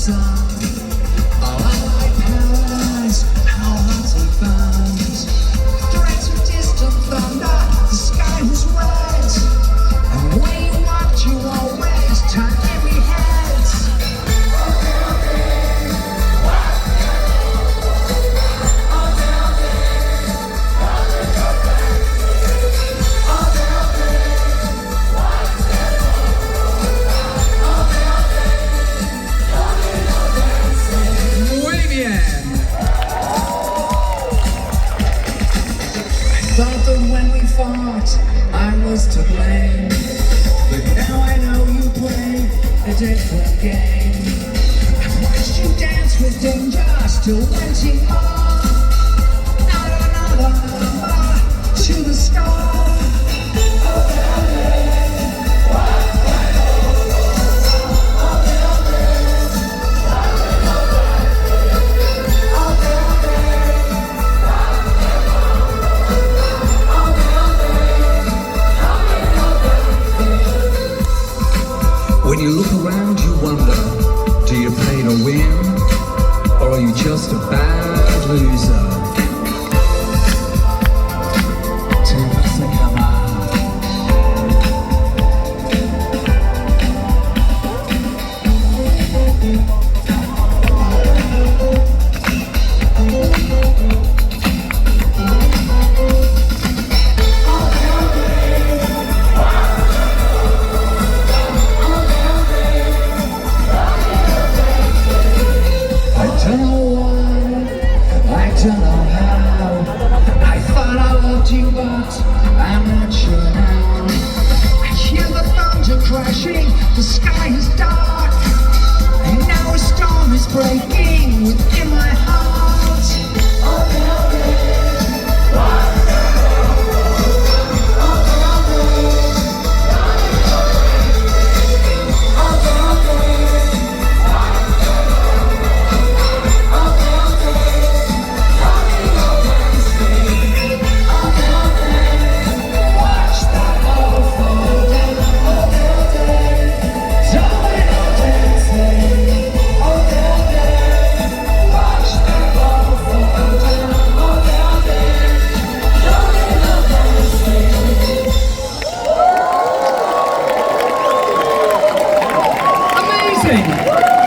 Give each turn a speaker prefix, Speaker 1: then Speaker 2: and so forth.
Speaker 1: sun. Oh, I like paradise, how hot it burns. Threats of distant thunder, the sky was red. And when you walked, you always turned every head. Thought that when we fought, I was to blame. But now I know you play a different game. I watched you dance with danger, still wanting more. Not another number to the score. When you look around, you wonder, do you play to win, or are you just a bad loser? Till nothing come out. I don't know how. I thought I loved you, but I'm not sure now. I hear the thunder crashing, the sky is dark, and now a storm is breaking within my heart. Amazing!